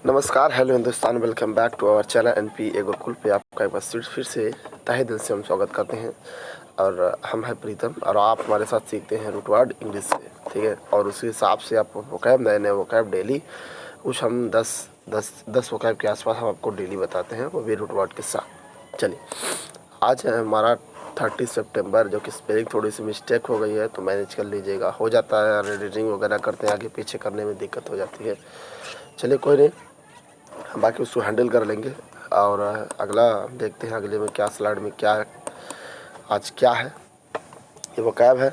नमस्कार, hello Hindustan, welcome back to our channel NP A Gurukul पे आपका एक बार फिर से तहे दिल से हम स्वागत करते हैं। और हम हैं प्रीतम और आप हमारे साथ सीखते हैं रूट वर्ड इंग्लिश से, ठीक है। और उसी हिसाब से आप वोकैब, नए नए वोकैब डेली कुछ हम 10 वोकैब के आसपास हम आपको डेली बताते हैं, वो भी रूट वर्ड के साथ। चलिए, आज है हमारा 30 सितंबर, जो कि स्पेलिंग थोड़ी सी मिस्टेक हो गई है तो मैनेज कर लीजिएगा, हो जाता है। एडिटिंग वगैरह करते हैं, आगे पीछे करने में दिक्कत हो जाती है। चलिए कोई नहीं, हम बाकी उसको हैंडल कर लेंगे। और अगला देखते हैं, अगले में क्या स्लाइड में क्या है, आज क्या है। ये वो कैब है,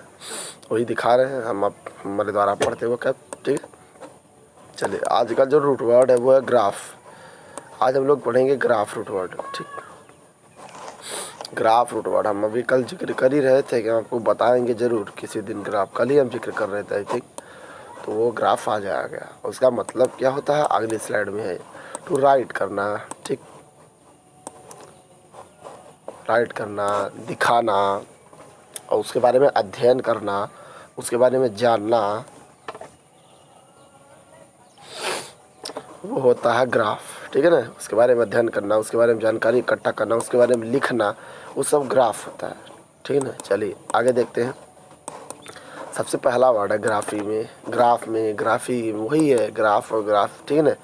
वही दिखा रहे हैं हम, आप हमारे द्वारा पढ़ते हुए कैब, ठीक है। चलिए, आज का जो रूट वर्ड है वो है ग्राफ। आज हम लोग पढ़ेंगे ग्राफ रूट वर्ड, ठीक। ग्राफ रूट वर्ड हम अभी कल जिक्र कर ही रहे थे कि हम आपको बताएंगे ज़रूर किसी दिन ग्राफ, कल ही हम जिक्र कर रहे थे, ठीक। तो वो ग्राफ आ जाएगा, उसका मतलब क्या होता है अगली स्लाइड में है। टू राइट करना, ठीक, राइट करना, दिखाना, और उसके बारे में अध्ययन करना, उसके बारे में जानना, वो होता है ग्राफ, ठीक है ना। उसके बारे में अध्ययन करना, उसके बारे में जानकारी इकट्ठा करना, उसके बारे में लिखना, वो सब ग्राफ होता है, ठीक है ना। चलिए आगे देखते हैं। सबसे पहला वर्ड है ग्राफी में, ग्राफ में, ग्राफी वही है, ग्राफ और ग्राफ, ठीक है ना।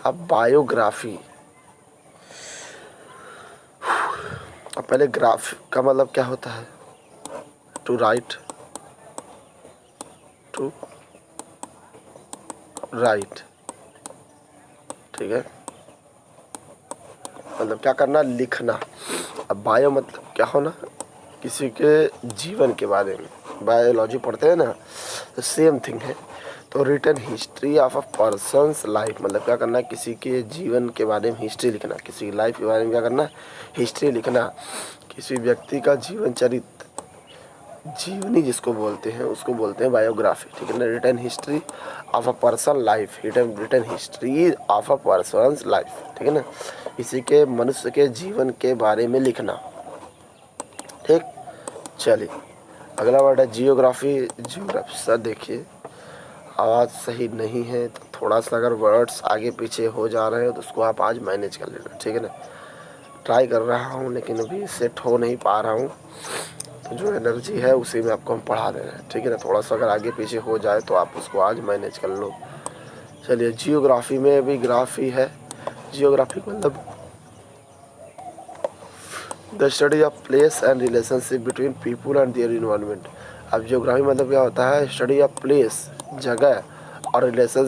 अब बायोग्राफी, अब पहले ग्राफ का मतलब क्या होता है, टू राइट, टू राइट, ठीक है, मतलब क्या करना, लिखना। अब बायो मतलब क्या होना, किसी के जीवन के बारे में, बायोलॉजी पढ़ते हैं ना, तो सेम थिंग है। तो written history of a person's life, मतलब क्या करना, किसी के जीवन के बारे में हिस्ट्री लिखना, किसी की लाइफ के बारे में क्या करना, हिस्ट्री लिखना। किसी व्यक्ति का जीवन चरित्र, जीवनी जिसको बोलते हैं उसको बोलते हैं बायोग्राफी, ठीक है ना। Written history of a person life, written history of a person's life, ठीक है ना, किसी के मनुष्य के जीवन के बारे में लिखना, ठीक। चलिए अगला वर्ड है जियोग्राफी। जियोग्राफी सर देखिए, आवाज़ सही नहीं है तो थोड़ा सा अगर वर्ड्स आगे पीछे हो जा रहे हो तो उसको आप आज मैनेज कर लेना, ठीक है ना। ट्राई कर रहा हूँ लेकिन अभी सेट हो नहीं पा रहा हूँ, तो जो एनर्जी है उसी में आपको हम पढ़ा दे रहे हैं, ठीक है ना। थोड़ा सा अगर आगे पीछे हो जाए तो आप उसको आज मैनेज कर लो। चलिए, जियोग्राफी में भी ग्राफी है। जियोग्राफी मतलब the study of place and relationship between people and their environment. अब जियोग्राफी मतलब क्या होता है, स्टडी ऑफ प्लेस, जगह, और relation,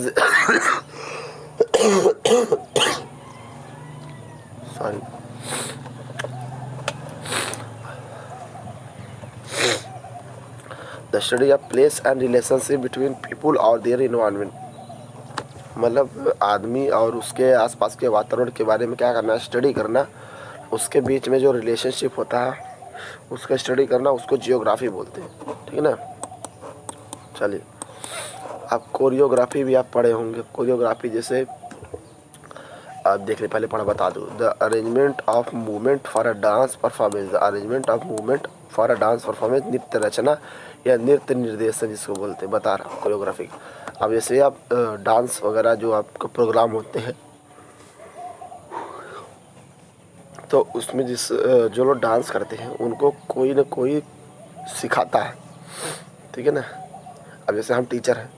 sorry, the study of place and relationship between people और देयर इन्वायरमेंट, मतलब आदमी और उसके आसपास के वातावरण के बारे में क्या करना, स्टडी करना। उसके बीच में जो रिलेशनशिप होता है उसका स्टडी करना, उसको जियोग्राफी बोलते हैं, ठीक है ना। चलिए, आप कोरियोग्राफी भी आप पढ़े होंगे। कोरियोग्राफी जैसे आप देख रहे, पहले पढ़ा बता दूँ, the arrangement of movement for a dance performance, the arrangement of movement for a dance performance, नृत्य रचना या नृत्य निर्देशन जिसको बोलते हैं, बता रहा हूँ कोरियोग्राफी। अब जैसे आप डांस वगैरह जो आपके प्रोग्राम होते हैं तो उसमें जो लोग डांस करते हैं उनको कोई ना कोई सिखाता है, ठीक है ना। अब जैसे हम टीचर हैं,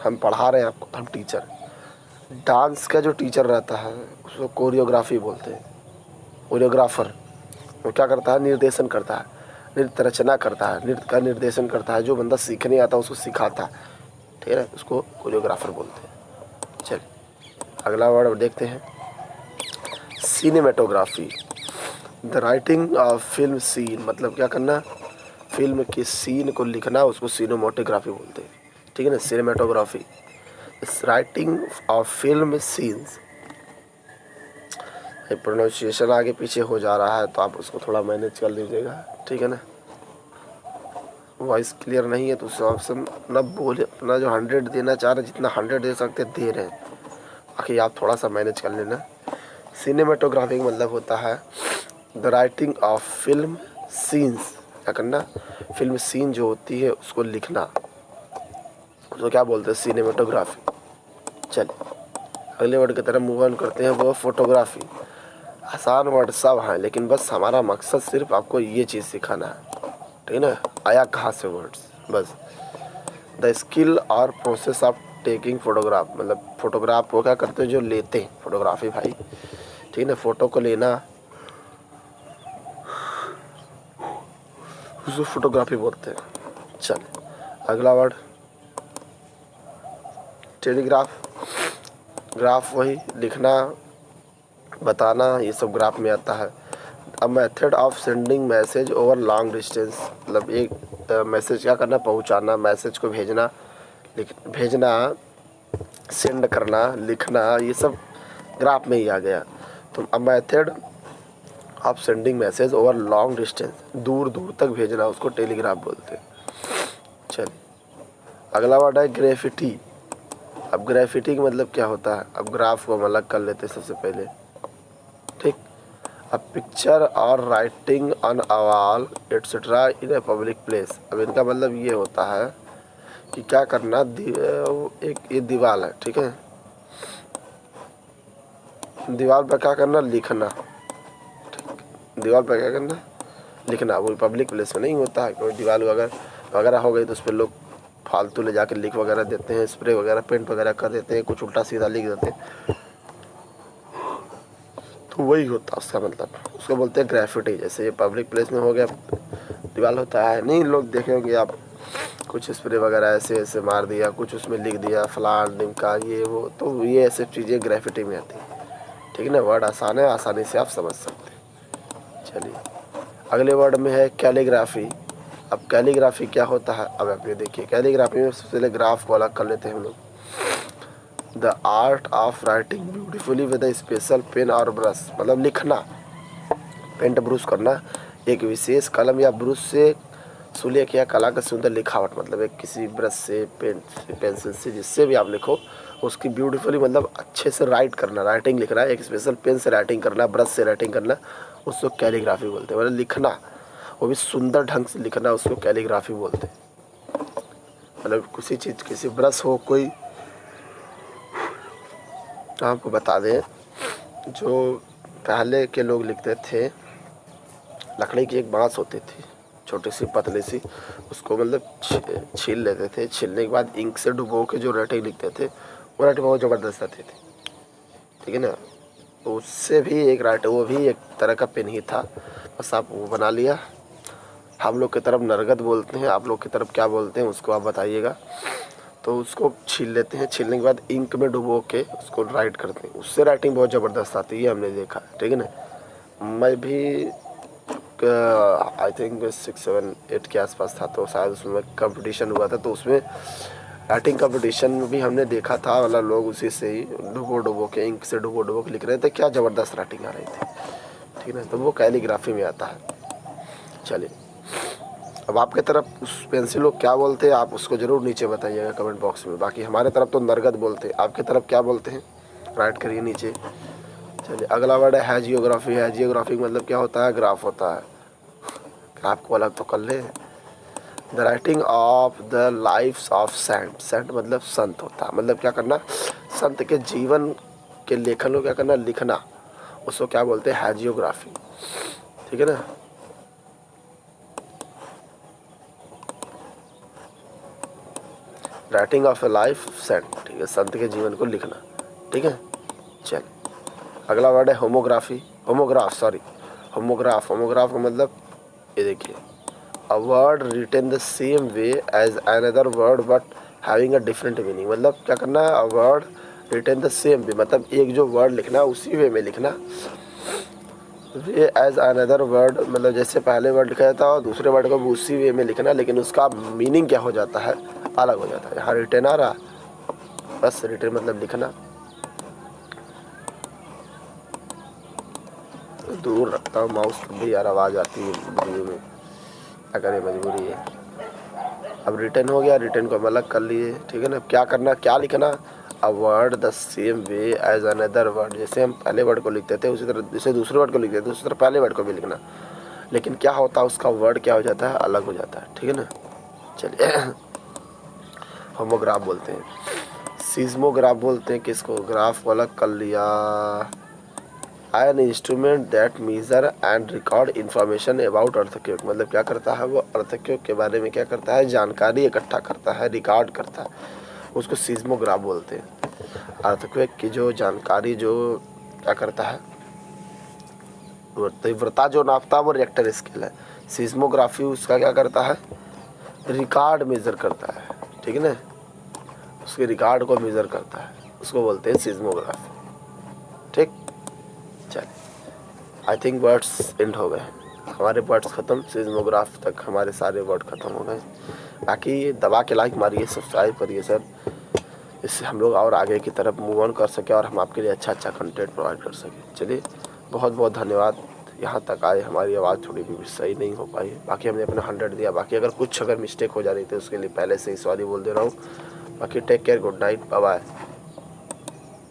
हम पढ़ा रहे हैं आपको, हम टीचर, डांस का जो टीचर रहता है उसको कोरियोग्राफी बोलते हैं। कोरियोग्राफर वो क्या करता है, निर्देशन करता है, नृत्य रचना करता है, नृत्य का निर्देशन करता है, जो बंदा सीखने आता है उसको सिखाता है, ठीक है, उसको कोरियोग्राफर बोलते हैं। चलिए अगला वर्ड देखते हैं, cinematography. The writing of film scene, मतलब क्या करना, फिल्म के सीन को लिखना, उसको सिनेमेटोग्राफी बोलते हैं, ठीक है ना। Cinematography, writing of film scenes. Pronunciation आगे पीछे हो जा रहा है तो आप उसको थोड़ा मैनेज कर लीजिएगा, ठीक है ना। वॉइस क्लियर नहीं है तो उस ऑप्शन अपना बोले, अपना जो 100 देना चाह रहे, जितना 100 दे सकते दे रहे हैं, बाकी आप थोड़ा सा मैनेज कर लेना। सिनेमेटोग्राफी का मतलब होता है the writing of film scenes, क्या करना, फिल्म सीन जो होती है उसको लिखना, उसको क्या बोलते हैं, सिनेमेटोग्राफी। चलिए अगले वर्ड की तरफ मूव ऑन करते हैं, वो फोटोग्राफी। आसान वर्ड सब हैं, लेकिन बस हमारा मकसद सिर्फ आपको ये चीज़ सिखाना है, ठीक है ना, आया कहाँ से वर्ड्स बस। द स्किल और प्रोसेस ऑफ टेकिंग फोटोग्राफ, मतलब फोटोग्राफ वो क्या करते हैं, जो लेते हैं फोटोग्राफी भाई, ठीक है ना, फ़ोटो को लेना उसको फोटोग्राफी बोलते हैं। चल अगला वर्ड टेलीग्राफ। ग्राफ वही लिखना बताना, ये सब ग्राफ में आता है। A method of sending message over long distance, मतलब एक मैसेज क्या करना, पहुंचाना, मैसेज को भेजना, भेजना, सेंड करना, लिखना, ये सब ग्राफ में ही आ गया। तो a method of sending message over long distance, दूर दूर तक भेजना, उसको टेलीग्राफ बोलते हैं। चलिए अगला वर्ड है ग्रेफिटी। अब ग्रेफिटी का मतलब क्या होता है, अब ग्राफ को हम अलग कर लेते हैं सबसे पहले, ठीक। अब पिक्चर और writing on a wall etcetera in a public place. अब इनका मतलब ये होता है कि क्या करना, एक ये दीवार है, ठीक है, दीवार पर क्या करना, लिखना, ठीक, दीवार पर क्या करना, लिखना। वो पब्लिक प्लेस में नहीं होता है, कोई दीवार वगैरह हो गई तो उस पर लोग फालतू ले जाकर लिख वगैरह देते हैं, स्प्रे वगैरह पेंट वगैरह कर देते हैं, कुछ उल्टा सीधा लिख देते हैं, तो वही होता है उसका मतलब, उसको बोलते हैं ग्रेफिटी। जैसे ये पब्लिक प्लेस में हो गया, दीवार होता है, नहीं लोग देखेंगे आप, कुछ स्प्रे वगैरह ऐसे ऐसे मार दिया, कुछ उसमें लिख दिया फलान ढिमका ये वो, तो ये ऐसे चीज़ें ग्रेफिटी में आती है, ठीक है ना। वर्ड आसान है, आसानी से आप समझ सकते हैं। चलिए अगले वर्ड में है कैलीग्राफी। अब कैलीग्राफी क्या होता है, अब आप ये देखिए, कैलीग्राफी में सबसे पहले ग्राफ को अलग कर लेते हैं हम लोग। The art of writing beautifully with a special pen और ब्रश, मतलब लिखना, पेंट ब्रश करना, एक विशेष कलम या ब्रश से सुलेख या कला का सुंदर लिखावट, मतलब एक किसी ब्रश से, पेन से, पेंसिल से, जिससे भी आप लिखो उसकी ब्यूटीफुली, मतलब अच्छे से राइट करना, राइटिंग लिखना, एक स्पेशल पेन से राइटिंग करना, ब्रश से राइटिंग करना, उसको कैलीग्राफी बोलते हैं। मतलब लिखना, वो भी सुंदर ढंग से लिखना, उसको कैलीग्राफी बोलते हैं। मतलब किसी चीज़, किसी ब्रश हो कोई, आपको बता दें, जो पहले के लोग लिखते थे, लकड़ी की एक बांस होती थी छोटी सी पतली सी, उसको मतलब छील लेते थे, छीलने के बाद इंक से डुबो के जो राइटिंग लिखते थे, वो राइटिंग बहुत ज़बरदस्त आती थी, ठीक है ना। तो उससे भी एक राइटिंग, वो भी एक तरह का पेन ही था, बस आप वो बना लिया। हम लोग की तरफ नरगत बोलते हैं, आप लोग की तरफ क्या बोलते हैं उसको आप बताइएगा। तो उसको छील लेते हैं, छीलने के बाद इंक में डुबो के उसको राइट करते हैं, उससे राइटिंग बहुत ज़बरदस्त आती है, ये हमने देखा, ठीक है ना। मैं भी आई थिंक 6, 7, 8 के आसपास था, तो शायद उसमें कंपटीशन हुआ था, तो उसमें राइटिंग कंपटीशन में भी हमने देखा था, मतलब लोग उसी से ही डुबो के, इंक से डुबो के लिख रहे थे, क्या ज़बरदस्त राइटिंग आ रही थी, ठीक है ना। तो वो कैलीग्राफी में आता है। चलिए अब आपके तरफ उस पेंसिल को क्या बोलते हैं, आप उसको ज़रूर नीचे बताइएगा कमेंट बॉक्स में। बाकी हमारे तरफ तो नरगत बोलते हैं, आपकी तरफ क्या बोलते हैं राइट करिए नीचे। चलिए अगला वर्ड है हैजियोग्राफी। हैजियोग्राफी का मतलब क्या होता है, ग्राफ होता है। ग्राफ को अलग तो कर ले। The writing of the lifes of saint. Saint मतलब संत होता है, मतलब क्या करना, संत के जीवन के लेखन को क्या करना, लिखना, उसको क्या बोलते हैं, हैजियोग्राफी, ठीक है ना। Writing of a life saint, ठीक है, संत के जीवन को लिखना, ठीक है। चल अगला वर्ड है होमोग्राफी, होमोग्राफ। होमोग्राफ का मतलब ये देखिए, a word written the same way as another word but having a different meaning. मतलब क्या करना है, a word written the same way, मतलब एक जो वर्ड लिखना उसी वे में लिखना, वे एज अनदर वर्ड, मतलब जैसे पहले वर्ड लिखा जाता है और दूसरे वर्ड को भी उसी वे में लिखना, लेकिन उसका मीनिंग क्या हो जाता है, अलग हो जाता है। यहाँ रिटन आ रहा, बस रिटन मतलब लिखना। दूर रखता हूँ माउस, तब भी यार आवाज़ आती है वीडियो में, क्या करें, मजबूरी है। अब रिटर्न हो गया, रिटर्न को हम अलग कर लिए, ठीक है ना। क्या करना, क्या लिखना, a word the same way as another word. जैसे हम पहले वर्ड को लिखते थे उसी तरह, जैसे दूसरे वर्ड को लिखते थे उसी तरह पहले वर्ड को भी लिखना, लेकिन क्या होता है, उसका वर्ड क्या हो जाता है, अलग हो जाता है, ठीक है ना। चलिए होमोग्राफ बोलते हैं। सीस्मोग्राफ बोलते हैं किसको, ग्राफ को अलग कर लिया। An instrument that measure and record information about earthquake, मतलब क्या करता है वो, अर्थक्वेक के बारे में क्या करता है, जानकारी इकट्ठा करता है, रिकॉर्ड करता है, उसको सीस्मोग्राफ बोलते हैं। अर्थक्वेक की जो जानकारी जो क्या करता है, वो तीव्रता जो नापता है वो रिएक्टर स्केल है। सीस्मोग्राफी उसका क्या करता है, रिकॉर्ड मेजर करता है, ठीक है ना, उसके रिकॉर्ड को मेजर करता है, उसको बोलते हैं सीस्मोग्राफी। ठीक, चलिए आई थिंक वर्ड्स एंड हो गए, हमारे वर्ड्स ख़त्म, सीस्मोग्राफ तक हमारे सारे वर्ड ख़त्म हो गए। बाकी दबा के लाइक मारिए, सब्सक्राइब करिए सर, इससे हम लोग और आगे की तरफ मूव ऑन कर सकें और हम आपके लिए अच्छा अच्छा कंटेंट प्रोवाइड कर सकें। चलिए बहुत बहुत धन्यवाद, यहाँ तक आए। हमारी आवाज़ थोड़ी भी सही नहीं हो पाई, बाकी हमने अपना 100 दिया। बाकी अगर मिस्टेक हो जा रही थी उसके लिए पहले से ही सॉरी बोल दे रहा हूँ। बाकी take care, good night, bye bye.